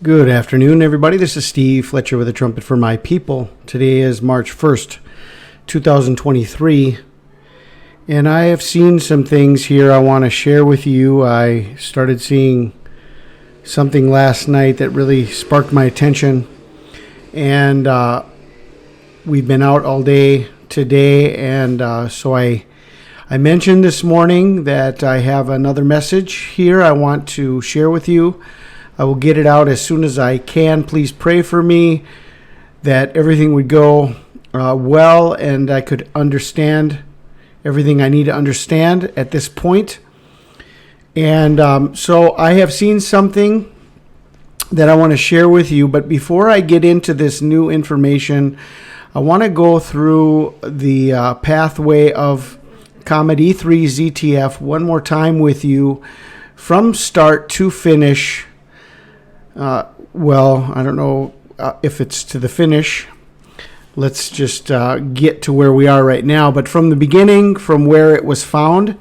Good afternoon, everybody. This is Steve Fletcher with a trumpet for my people. Today is March 1st, 2023, and I have seen some things here I want to share with you. I started seeing something last night that really sparked my attention, and we've been out all day today, and so I mentioned this morning that I have another message here I want to share with you. I will get it out as soon as I can. Please pray for me that everything would go well and I could understand everything I need to understand at this point. And so I have seen something that I want to share with you. But before I get into this new information, I want to go through the pathway of Comet E3 ZTF one more time with you from start to finish. Well, I don't know if it's to the finish. Let's just get to where we are right now. But from the beginning, from where it was found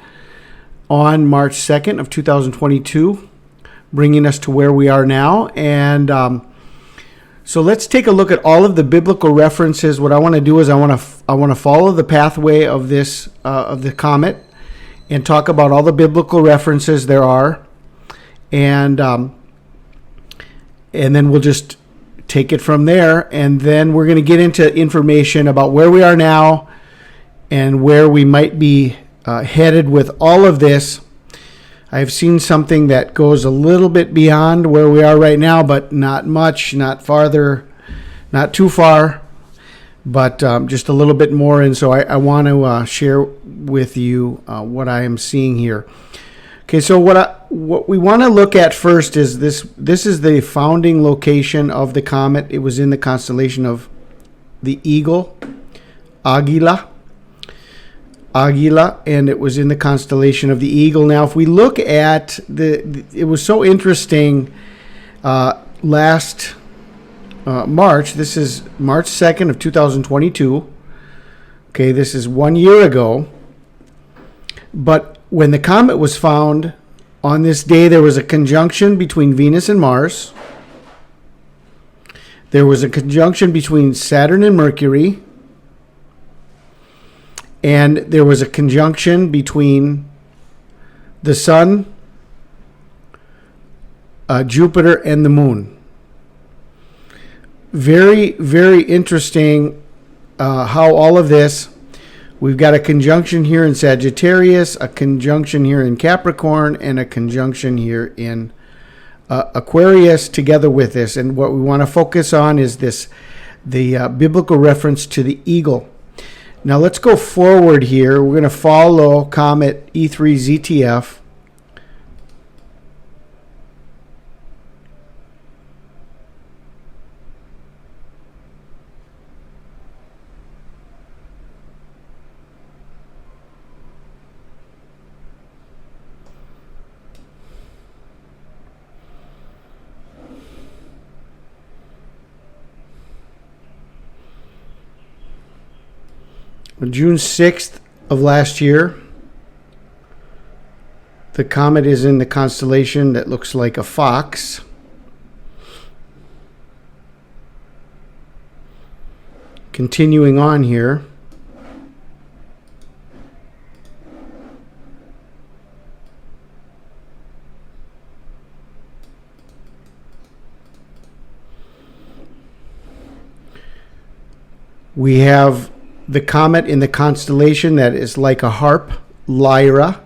on March 2nd of 2022, bringing us to where we are now. And so let's take a look at all of the biblical references. What I want to do is I want to follow the pathway of this of the comet and talk about all the biblical references there are. And then we'll just take it from there. And then we're going to get into information about where we are now and where we might be headed with all of this. I've seen something that goes a little bit beyond where we are right now, but not much, not farther, not too far, but just a little bit more. And so I want to share with you what I am seeing here. Okay, so what we want to look at first is this. This is the founding location of the comet. It was in the constellation of the Eagle, Aguila, and it was in the constellation of the Eagle. Now, if we look at it was so interesting. Last March, this is March 2nd of 2022. Okay, this is 1 year ago. But when the comet was found, on this day there was a conjunction between Venus and Mars. There was a conjunction between Saturn and Mercury. And there was a conjunction between the Sun, Jupiter, and the Moon. Very, very interesting how all of this. We've got a conjunction here in Sagittarius, a conjunction here in Capricorn, and a conjunction here in Aquarius together with this. And what we want to focus on is the biblical reference to the eagle. Now let's go forward here. We're going to follow Comet E3 ZTF. On June 6th of last year, the comet is in the constellation that looks like a fox. Continuing on here, we have the comet in the constellation that is like a harp, Lyra.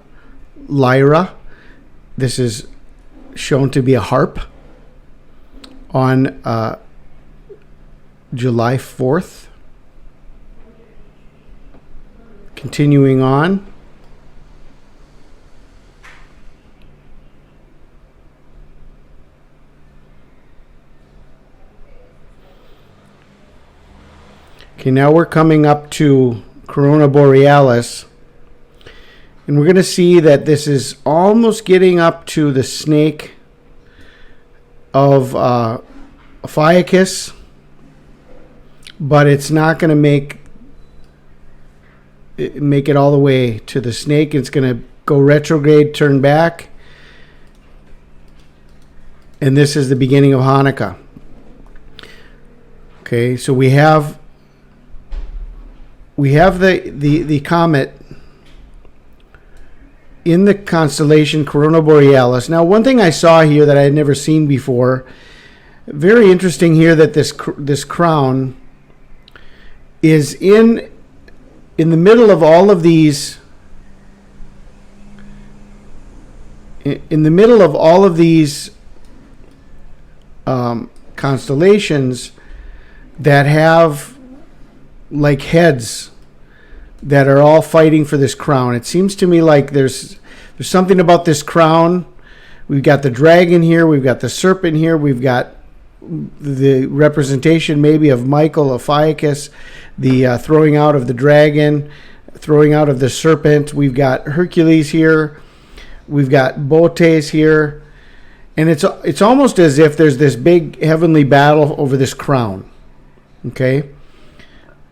This is shown to be a harp on July 4th. Continuing on. Okay, now we're coming up to Corona Borealis, and we're going to see that this is almost getting up to the snake of Ophiuchus, but it's not going to make it all the way to the snake. It's going to go retrograde, turn back, and this is the beginning of Hanukkah. Okay, so we have the comet in the constellation Corona Borealis. Now, one thing I saw here that I had never seen before, very interesting here, that this crown is in the middle of all of these. In the middle of all of these constellations that have like heads that are all fighting for this crown. It seems to me like there's something about this crown. We've got the dragon here. We've got the serpent here. We've got the representation maybe of Michael, Ophiuchus, the throwing out of the dragon, throwing out of the serpent. We've got Hercules here. We've got Botes here. And it's almost as if there's this big heavenly battle over this crown. Okay?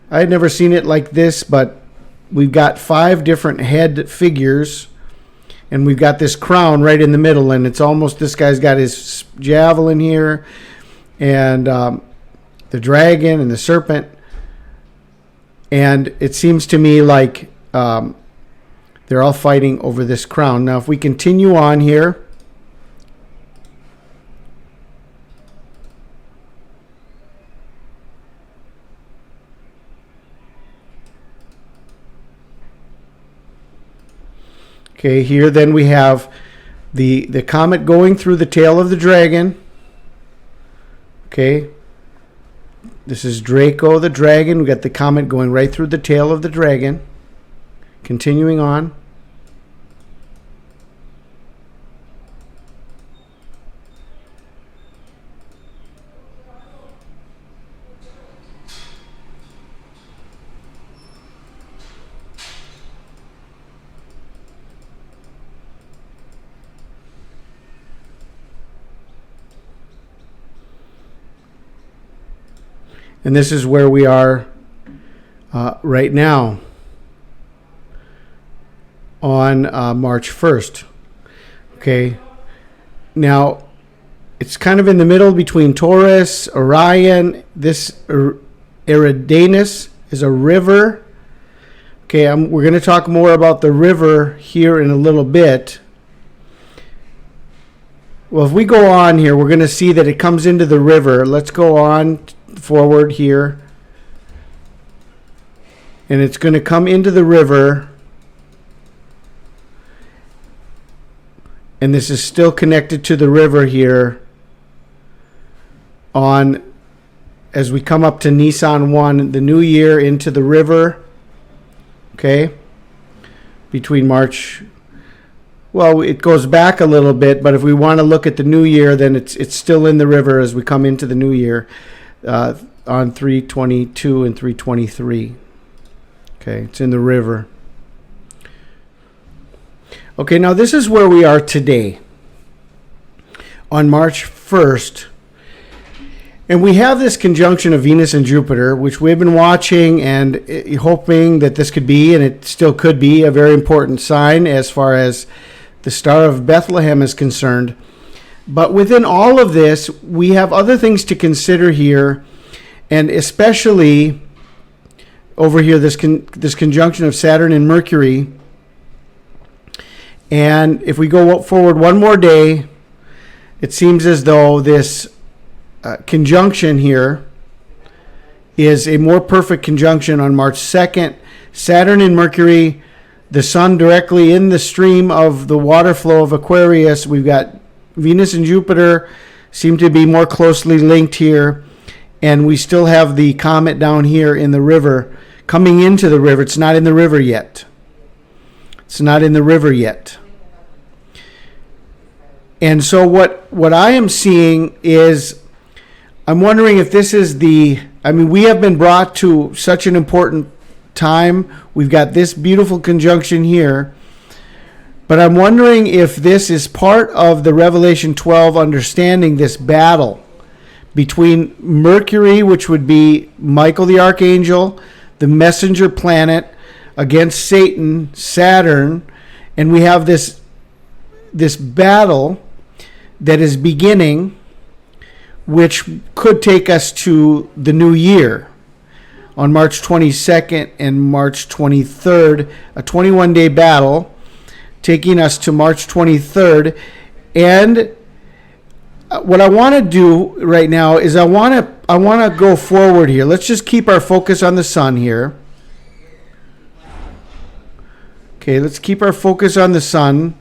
I had never seen it like this, but we've got 5 different head figures, and we've got this crown right in the middle, and it's almost, this guy's got his javelin here, and the dragon and the serpent, and it seems to me like they're all fighting over this crown. Now, if we continue on here, okay, here then we have the comet going through the tail of the dragon. Okay. This is Draco the dragon. We got the comet going right through the tail of the dragon. Continuing on. And this is where we are right now on March 1st. Okay. Now, it's kind of in the middle between Taurus, Orion. This Eridanus is a river. Okay, we're going to talk more about the river here in a little bit. Well, if we go on here, we're going to see that it comes into the river. Let's go on forward here, and it's going to come into the river, and this is still connected to the river here on as we come up to Nisan 1, the new year, into the river. Okay, between March, well, it goes back a little bit, but if we want to look at the new year, then it's still in the river as we come into the new year. On 322 and 323. Okay, it's in the river. Okay, now this is where we are today on March 1st. And we have this conjunction of Venus and Jupiter, which we've been watching and hoping that this could be, and it still could be, a very important sign as far as the Star of Bethlehem is concerned. But within all of this, we have other things to consider here, and especially over here, this conjunction of Saturn and Mercury. And if we go forward one more day, it seems as though this conjunction here is a more perfect conjunction on March 2nd. Saturn and Mercury, the Sun directly in the stream of the water flow of Aquarius. We've got Venus and Jupiter seem to be more closely linked here, and we still have the comet down here in the river, coming into the river. It's not in the river yet. It's not in the river yet. And so what I am seeing is, I'm wondering if this is we have been brought to such an important time. We've got this beautiful conjunction here. But I'm wondering if this is part of the Revelation 12 understanding, this battle between Mercury, which would be Michael the Archangel, the messenger planet, against Satan, Saturn, and we have this battle that is beginning, which could take us to the new year on March 22nd and March 23rd, a 21-day battle taking us to March 23rd. And what I want to do right now is I want to go forward here. Let's just keep our focus on the sun here. Okay, let's keep our focus on the sun.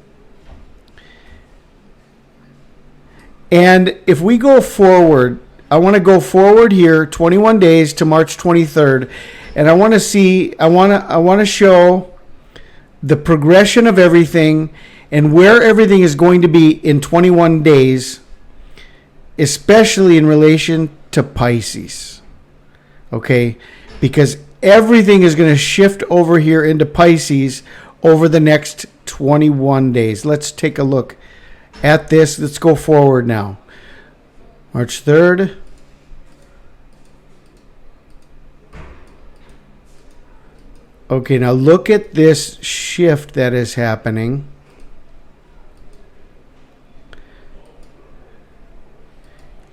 And if we go forward, I want to go forward here 21 days to March 23rd, and I want to show the progression of everything and where everything is going to be in 21 days, especially in relation to Pisces. Okay? Because everything is going to shift over here into Pisces over the next 21 days. Let's take a look at this. Let's go forward now. March 3rd. Okay, now look at this shift that is happening.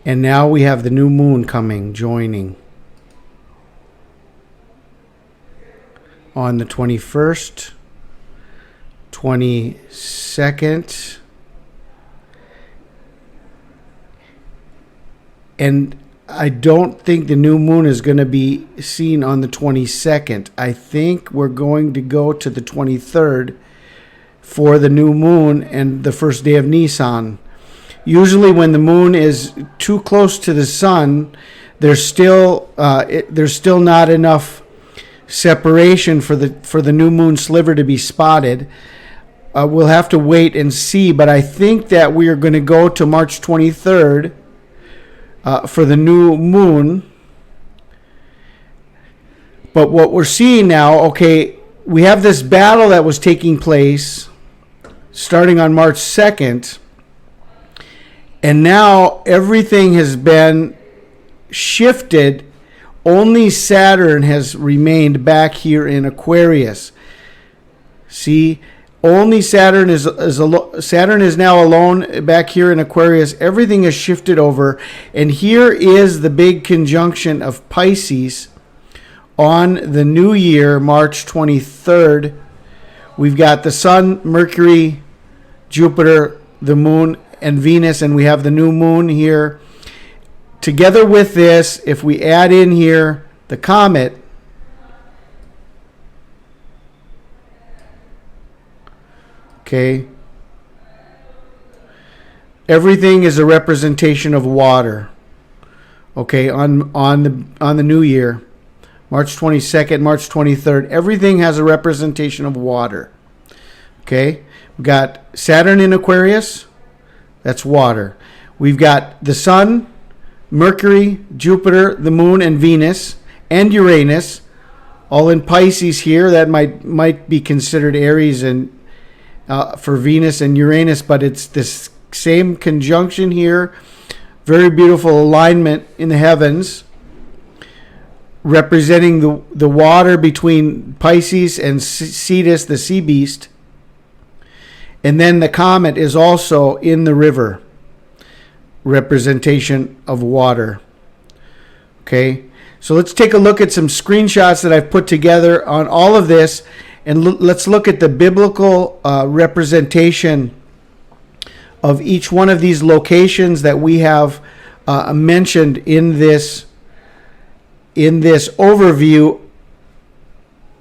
And now we have the new moon coming, joining on the 21st, 22nd, and I don't think the new moon is going to be seen on the 22nd. I think we're going to go to the 23rd for the new moon and the first day of Nisan. Usually when the moon is too close to the sun, there's still not enough separation for the new moon sliver to be spotted. We'll have to wait and see, but I think that we are going to go to March 23rd for the new moon. But what we're seeing now, okay, we have this battle that was taking place starting on March 2nd, and now everything has been shifted. Only Saturn has remained back here in Aquarius. See, only Saturn is now alone back here in Aquarius. Everything is shifted over, and here is the big conjunction of Pisces on the new year, March 23rd. We've got the Sun, Mercury, Jupiter, the Moon, and Venus, and we have the new moon here. Together with this, if we add in here the comet, okay, everything is a representation of water. Okay, on the new year, March 22nd, March 23rd, everything has a representation of water. Okay, we've got Saturn in Aquarius, that's water. We've got the Sun, Mercury, Jupiter, the Moon, and Venus, and Uranus, all in Pisces here. That might be considered Aries and for Venus and Uranus, but it's this same conjunction here. Very beautiful alignment in the heavens, representing the water between Pisces and Cetus, the sea beast. And then the comet is also in the river, representation of water. Okay, so let's take a look at some screenshots that I've put together on all of this, and let's look at the biblical representation of each one of these locations that we have mentioned in this overview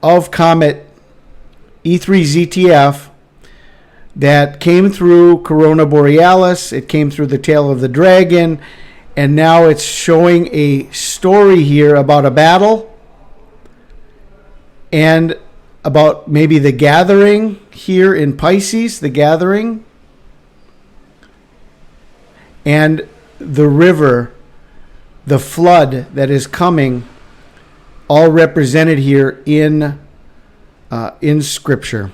of comet E3ZTF that came through Corona Borealis. It came through the tail of the dragon, and now it's showing a story here about a battle and about maybe the gathering here in Pisces, the gathering, and the river, the flood that is coming, all represented here in Scripture.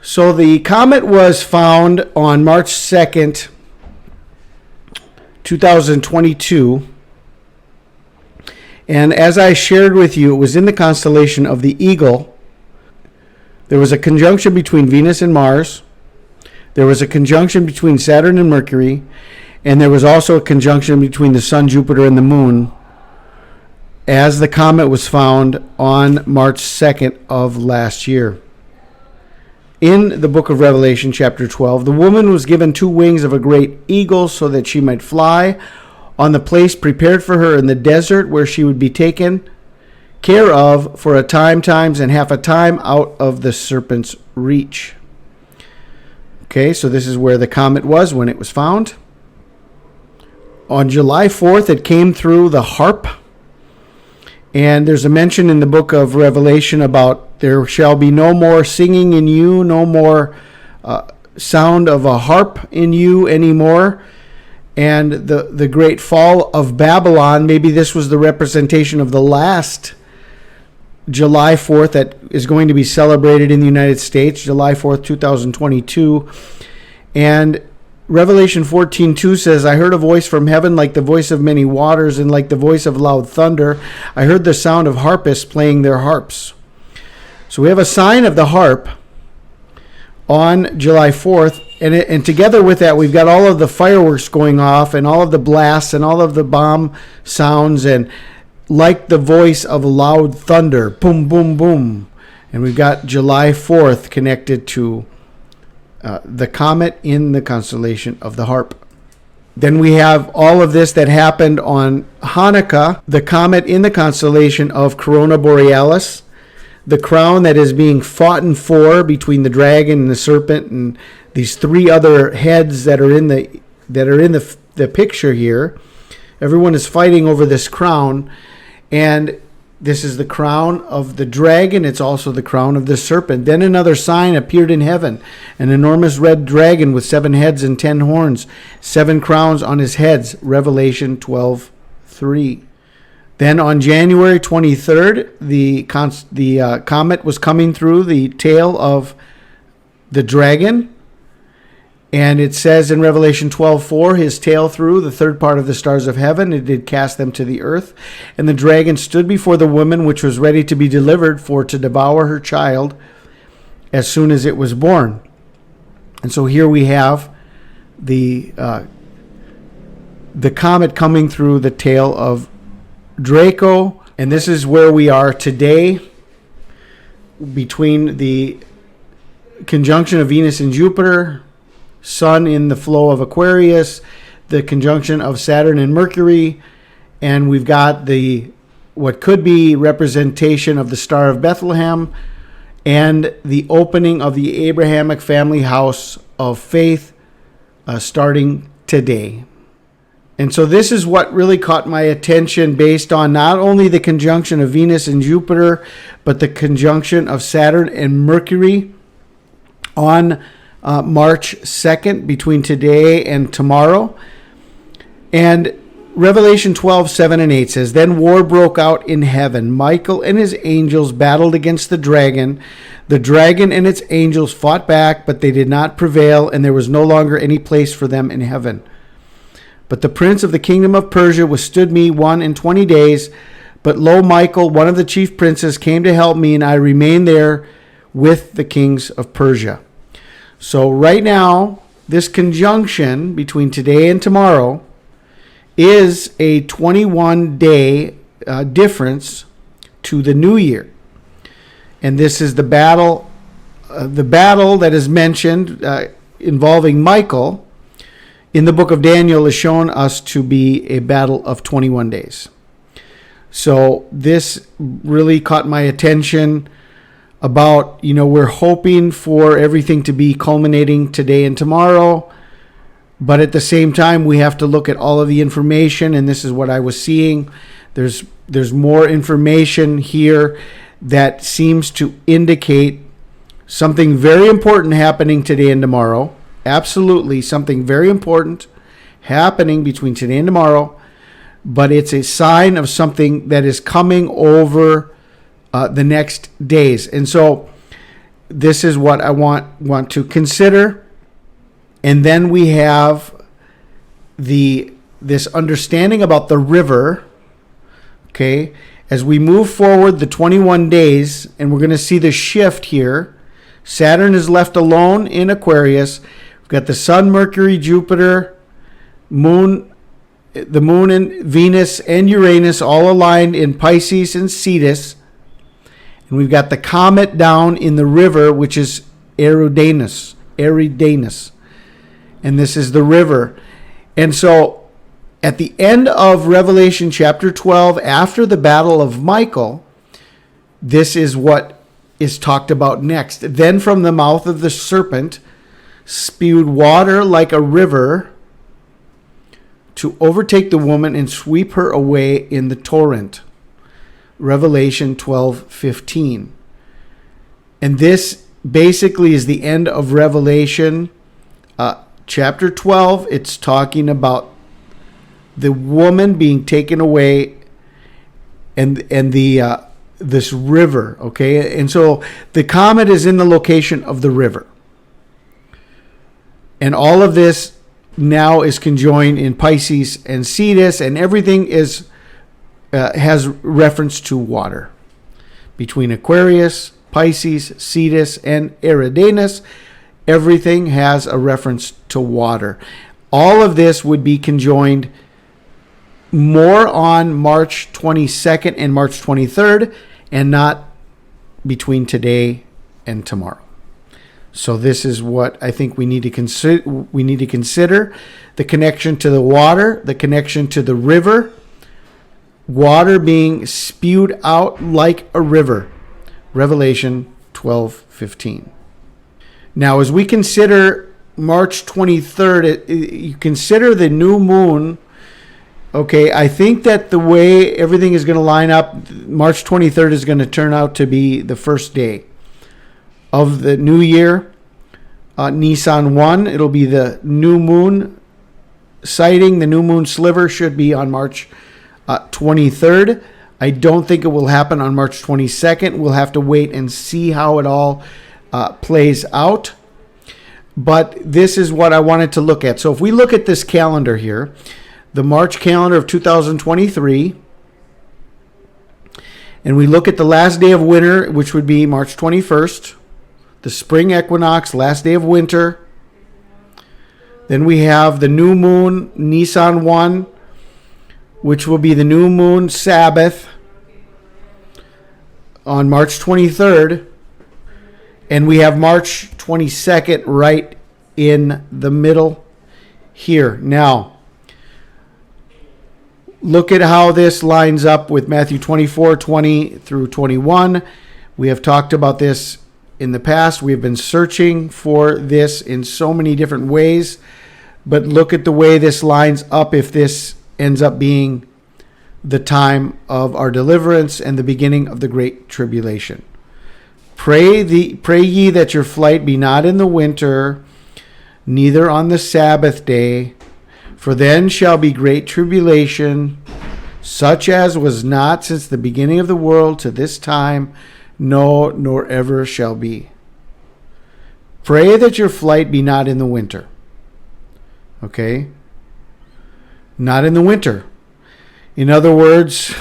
So the comet was found on March 2nd, 2022. And as I shared with you, it was in the constellation of the Eagle. There was a conjunction between Venus and Mars. there was a conjunction between Saturn and Mercury, and there was also a conjunction between the Sun, Jupiter, and the Moon as the comet was found on March 2nd of last year. In the book of Revelation, chapter 12, the woman was given 2 wings of a great eagle so that she might fly on the place prepared for her in the desert, where she would be taken care of for a time, times, and half a time out of the serpent's reach. Okay, so this is where the comet was when it was found. On July 4th, it came through the harp. And there's a mention in the book of Revelation about there shall be no more singing in you, no more sound of a harp in you anymore. And the great fall of Babylon, maybe this was the representation of the last July 4th that is going to be celebrated in the United States, July 4th, 2022. And Revelation 14:2 says, I heard a voice from heaven like the voice of many waters and like the voice of loud thunder. I heard the sound of harpists playing their harps. So we have a sign of the harp on July 4th. And together with that, we've got all of the fireworks going off and all of the blasts and all of the bomb sounds and like the voice of loud thunder. Boom, boom, boom. And we've got July 4th connected to the comet in the constellation of the harp. Then we have all of this that happened on Hanukkah, the comet in the constellation of Corona Borealis, the crown that is being fought for between the dragon and the serpent, and these 3 other heads that are in the picture here. Everyone is fighting over this crown, and this is the crown of the dragon. It's also the crown of the serpent. Then another sign appeared in heaven, an enormous red dragon with 7 heads and 10 horns, 7 crowns on his heads. Revelation 12:3. Then on January 23rd, the comet was coming through the tail of the dragon. And it says in Revelation 12:4, his tail threw the 3rd part of the stars of heaven. It did cast them to the earth. And the dragon stood before the woman, which was ready to be delivered for to devour her child as soon as it was born. And so here we have the comet coming through the tail of Draco. And this is where we are today, between the conjunction of Venus and Jupiter, Sun in the flow of Aquarius, the conjunction of Saturn and Mercury, and we've got what could be representation of the Star of Bethlehem, and the opening of the Abrahamic family house of faith starting today. And so this is what really caught my attention, based on not only the conjunction of Venus and Jupiter, but the conjunction of Saturn and Mercury on March 2nd, between today and tomorrow. And Revelation 12:7 and 8 says, Then war broke out in heaven. Michael and his angels battled against the dragon. The dragon and its angels fought back, but they did not prevail, and there was no longer any place for them in heaven. But the prince of the kingdom of Persia withstood me 21 days. But lo, Michael, one of the chief princes, came to help me, and I remained there with the kings of Persia. So right now, this conjunction between today and tomorrow is a 21-day difference to the new year. And this is the battle that is mentioned involving Michael in the book of Daniel is shown us to be a battle of 21 days. So this really caught my attention about, we're hoping for everything to be culminating today and tomorrow, but at the same time, we have to look at all of the information, and this is what I was seeing. There's more information here that seems to indicate something very important happening today and tomorrow. Absolutely, something very important happening between today and tomorrow, but it's a sign of something that is coming over the next days. And so this is what I want to consider. And then we have this understanding about the river. Okay, as we move forward the 21 days, and we're going to see the shift here. Saturn is left alone in Aquarius. We've got the Sun, Mercury, Jupiter, Moon, the Moon and Venus and Uranus all aligned in Pisces and Cetus. And we've got the comet down in the river, which is Eridanus. And this is the river. And so at the end of Revelation chapter 12, after the battle of Michael, this is what is talked about next. Then from the mouth of the serpent spewed water like a river to overtake the woman and sweep her away in the torrent. Revelation 12:15. And this basically is the end of Revelation chapter 12. It's talking about the woman being taken away and the this river, okay? And so the comet is in the location of the river. And all of this now is conjoined in Pisces and Cetus, and everything is has reference to water. Between Aquarius, Pisces, Cetus, and Eridanus, everything has a reference to water. All of this would be conjoined more on March 22nd and March 23rd, and not between today and tomorrow. So this is what I think we need to consider. We need to consider the connection to the water, the connection to the river, water being spewed out like a river. Revelation 12:15. Now, as we consider March 23rd, you consider the new moon. Okay, I think that the way everything is going to line up, March 23rd is going to turn out to be the first day of the new year. Nisan 1, it'll be the new moon sighting. The new moon sliver should be on March 23rd. I don't think it will happen on March 22nd. We'll have to wait and see how it all plays out. But this is what I wanted to look at. So if we look at this calendar here, the March calendar of 2023, and we look at the last day of winter, which would be March 21st, the spring equinox, last day of winter. Then we have the new moon, Nisan 1, which will be the new moon Sabbath on March 23rd. And we have March 22nd right in the middle here. Now, look at how this lines up with Matthew 24:20 through 21. We have talked about this in the past. We have been searching for this in so many different ways. But look at the way this lines up if this ends up being the time of our deliverance and the beginning of the Great Tribulation. Pray ye that your flight be not in the winter, neither on the Sabbath day, for then shall be great tribulation, such as was not since the beginning of the world to this time, no, nor ever shall be. Pray that your flight be not in the winter. Okay? Not in the winter. In other words,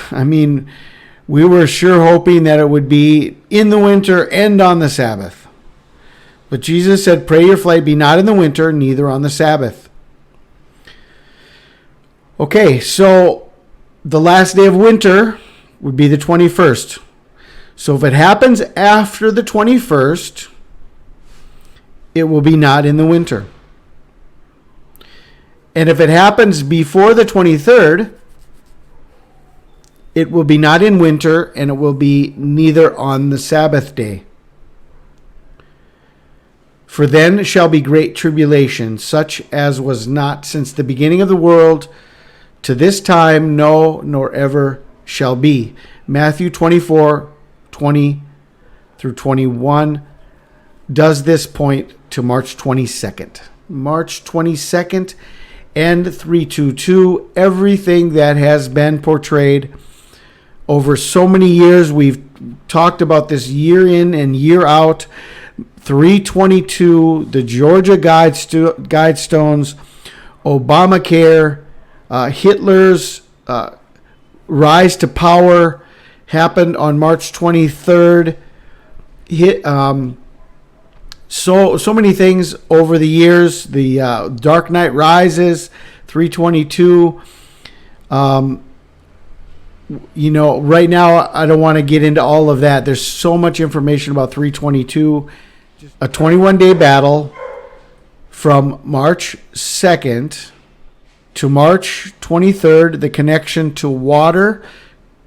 we were sure hoping that it would be in the winter and on the Sabbath. But Jesus said, pray your flight be not in the winter, neither on the Sabbath. Okay, so the last day of winter would be the 21st. So if it happens after the 21st, it will be not in the winter. And if it happens before the 23rd, it will be not in winter, and it will be neither on the Sabbath day. For then shall be great tribulation, such as was not since the beginning of the world to this time, no, nor ever shall be. Matthew 24:20 through 21 does this point to March 22nd. March 22nd and 322, everything that has been portrayed over so many years. We've talked about this year in and year out. 322, the Georgia Guidestones, Obamacare, Hitler's rise to power happened on March 23rd. So many things over the years. The Dark Knight Rises, 322. Right now I don't want to get into all of that. There's so much information about 322. A 21-day battle from March 2nd to March 23rd. The connection to water,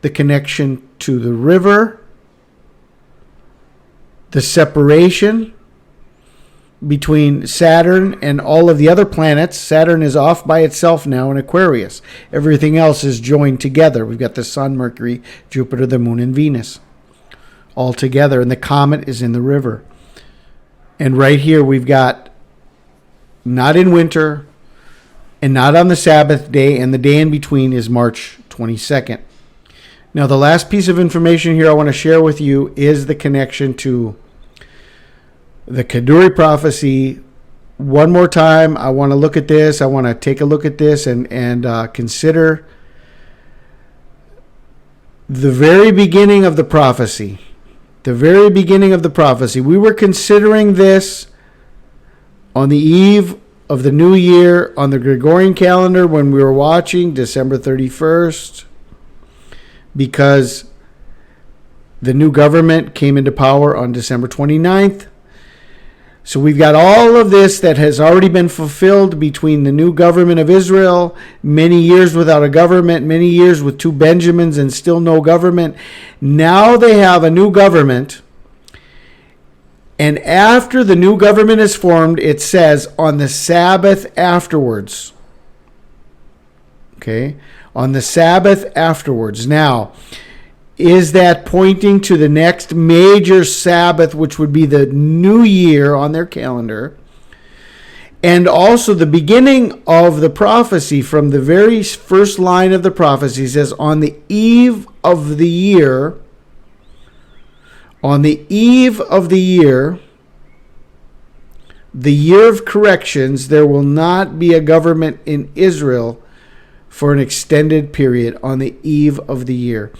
the connection to the river, the separation between Saturn and all of the other planets. Saturn is off by itself now in Aquarius. Everything else is joined together. We've got the Sun, Mercury, Jupiter, the Moon, and Venus all together, and the comet is in the river. And right here we've got not in winter and not on the Sabbath day, and the day in between is March 22nd. Now, the last piece of information here I want to share with you is the connection to the Kaduri prophecy. One more time, I want to look at this. I want to take a look at this and consider the very beginning of the prophecy. The very beginning of the prophecy. We were considering this on the eve of the new year on the Gregorian calendar when we were watching December 31st, because the new government came into power on December 29th. So we've got all of this that has already been fulfilled between the new government of Israel, many years without a government, many years with two Benjamins and still no government. Now they have a new government. And after the new government is formed, it says on the Sabbath afterwards. Okay? On the Sabbath afterwards. Now, is that pointing to the next major Sabbath, which would be the New Year on their calendar? And also the beginning of the prophecy, from the very first line of the prophecy, says, on the eve of the year, the year of corrections, there will not be a government in Israel for an extended period on the eve of the year.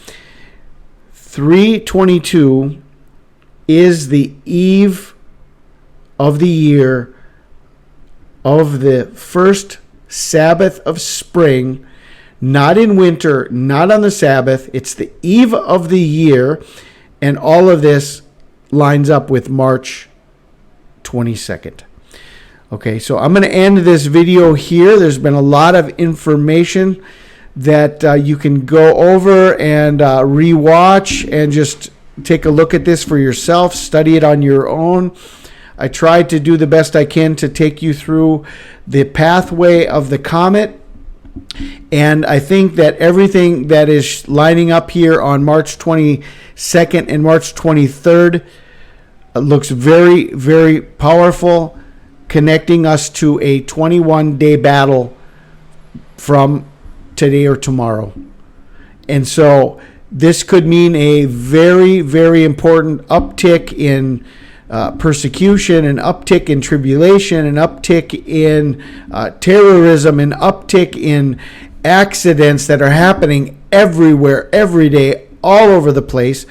322 is the eve of the year of the first Sabbath of spring, not in winter, not on the Sabbath. It's the eve of the year, and all of this lines up with March 22nd. Okay, so I'm going to end this video here. There's been a lot of information that you can go over and rewatch and just take a look at this for yourself, study it on your own. I tried to do the best I can to take you through the pathway of the comet, and I think that everything that is lining up here on March 22nd and March 23rd looks very, very powerful, connecting us to a 21-day battle from today or tomorrow. And so this could mean a very, very important uptick in persecution, an uptick in tribulation, an uptick in terrorism, an uptick in accidents that are happening everywhere, every day, all over the place.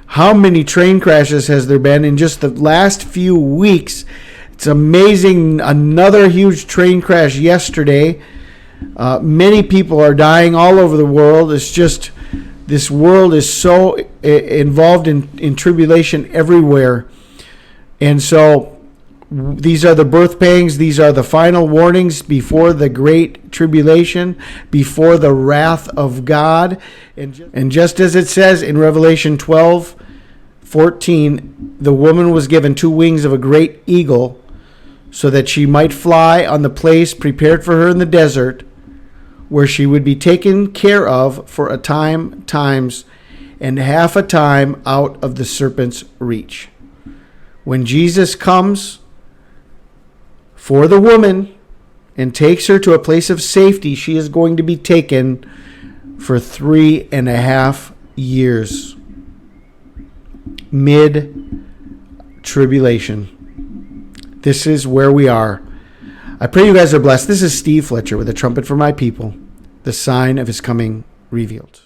How many train crashes has there been in just the last few weeks? It's amazing. Another huge train crash yesterday. Many people are dying all over the world. It's just, this world is so involved in tribulation everywhere. And so these are the birth pangs. These are the final warnings before the great tribulation, before the wrath of God. And just as it says in Revelation 12:14, the woman was given 2 wings of a great eagle so that she might fly on the place prepared for her in the desert, where she would be taken care of for a time, times, and half a time out of the serpent's reach. When Jesus comes for the woman and takes her to a place of safety, she is going to be taken for 3.5 years. Mid-tribulation. This is where we are. I pray you guys are blessed. This is Steve Fletcher with a trumpet for my people, the sign of his coming revealed.